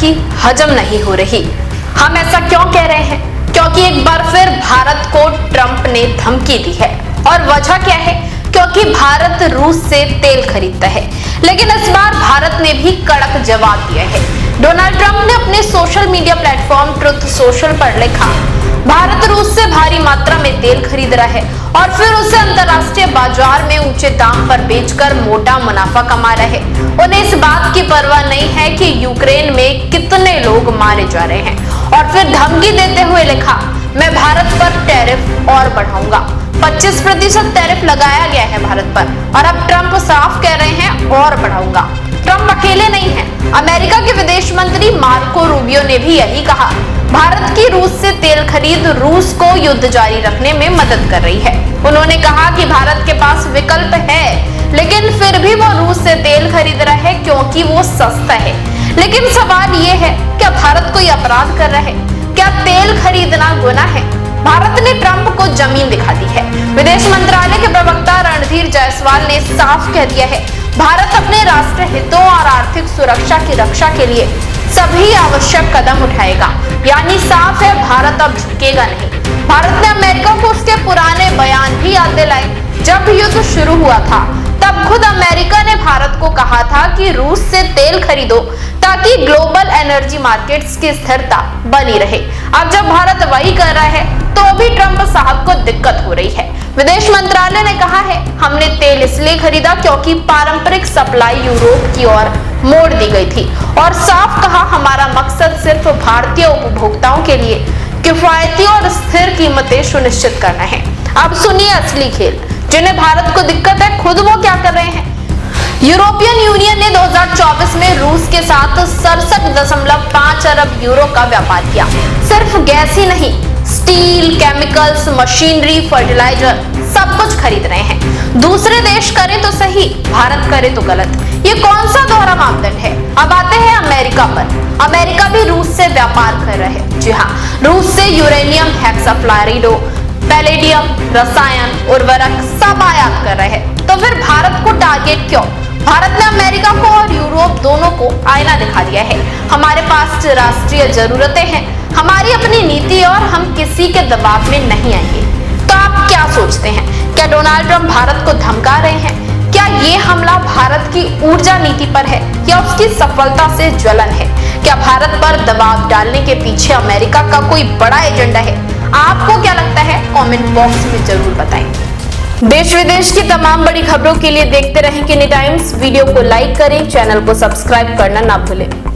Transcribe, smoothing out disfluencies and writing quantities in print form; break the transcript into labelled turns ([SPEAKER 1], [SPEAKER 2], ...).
[SPEAKER 1] धमकी हजम नहीं हो रही। हम ऐसा क्यों कह रहे हैं? क्योंकि एक बार फिर भारत को ट्रंप ने धमकी दी है। और वजह क्या है? क्योंकि भारत रूस से तेल खरीदता है। लेकिन इस बार भारत ने भी कड़क जवाब दिया है। डोनाल्ड ट्रंप ने अपने social media platform truth social पर लिखा, भारत रूस से भारी मात्रा में तेल खरीद रहा है और फिर उसे अंतर्राष्ट्रीय बाजार में ऊंचे दाम पर बेचकर मोटा मुनाफा कमा रहा है। उन्हें इस बात की परवाह नहीं है कि यूक्रेन में कितने लोग मारे जा रहे हैं। और फिर धमकी देते हुए लिखा, मैं भारत पर टैरिफ और बढ़ाऊंगा। 25% टैरिफ लगाया गया है भारत पर और अब ट्रंप साफ कह रहे हैं और बढ़ाऊंगा। ट्रंप अकेले नहीं है। अमेरिका के विदेश मंत्री मार्को रूबियो ने भी यही कहा। भारत की रूस से तेल खरीद रूस को युद्ध जारी रखने में मदद कर रही है। उन्होंने कहा कि भारत के पास विकल्प है, लेकिन फिर भी वो रूस से तेल खरीद रहा है क्योंकि वो सस्ता है। लेकिन सवाल ये है, क्या भारत कोई अपराध कर रहा है? क्या तेल खरीदना गुनाह है? भारत ने ट्रंप को जमीन दिखा दी है। विदेश मंत्रालय के प्रवक्ता रणधीर जायसवाल ने साफ कह दिया है, भारत अपने राष्ट्र हितों और आर्थिक सुरक्षा की रक्षा के लिए सभी आवश्यक कदम उठाएगा। यानी साफ है, भारत अब झुकेगा नहीं। भारत ने अमेरिका को उसके पुराने बयान भी याद दिलाए। जब युद्ध शुरू हुआ था तब खुद अमेरिका ने भारत को कहा था कि रूस से तेल खरीदो ताकि ग्लोबल एनर्जी मार्केट्स की स्थिरता बनी रहे। अब जब भारत वही कर रहा है तो अभी ट्रंप साहब को दिक्कत हो रही है। विदेश मंत्रालय ने कहा है, हमने तेल इसलिए खरीदा क्योंकि पारंपरिक सप्लाई यूरोप की ओर मोड़ दी गई थी और साफ कहा, हमारा मकसद सिर्फ भारतीय उपभोक्ताओं के लिए किफायती और स्थिर कीमतें सुनिश्चित करना है। अब सुनिए असली खेल। जिन्हें भारत को दिक्कत है, खुद वो क्या कर रहे हैं। यूरोपियन यूनियन ने 2024 में रूस के साथ 67.5 अरब यूरो का व्यापार किया। सिर्फ गैस ही नहीं, स्टील, केमिकल्स, मशीनरी, फर्टिलाइजर सब कुछ खरीद रहे हैं। दूसरे देश करें तो सही, भारत करे तो गलत। ये कौन सा दोहरा मापदंड है? अब आते हैं अमेरिका पर। अमेरिका भी रूस से व्यापार कर रहा है। जी हाँ, रूस से यूरेनियम, हेक्साफ्लोराइड, पैलेडियम, रसायन, उर्वरक सब आयात कर रहे हैं। तो फिर भारत को टारगेट क्यों? भारत ने अमेरिका को और यूरोप दोनों को आईना दिखा दिया है। हमारे पास राष्ट्रीय जरूरतें हैं, हमारी अपनी नीति और हम किसी के दबाव में नहीं आएंगे। तो आप क्या सोचते हैं? क्या डोनाल्ड ट्रंप भारत को धमका रहे हैं? क्या ये हमला भारत की ऊर्जा नीति पर है या उसकी सफलता से जलन है? क्या भारत पर दबाव डालने के पीछे अमेरिका का कोई बड़ा एजेंडा है? आपको क्या लगता है? कमेंट बॉक्स में जरूर बताएं। देश विदेश की तमाम बड़ी खबरों के लिए देखते रहें किनी टाइम्स। वीडियो को लाइक करें, चैनल को सब्सक्राइब करना ना भूलें।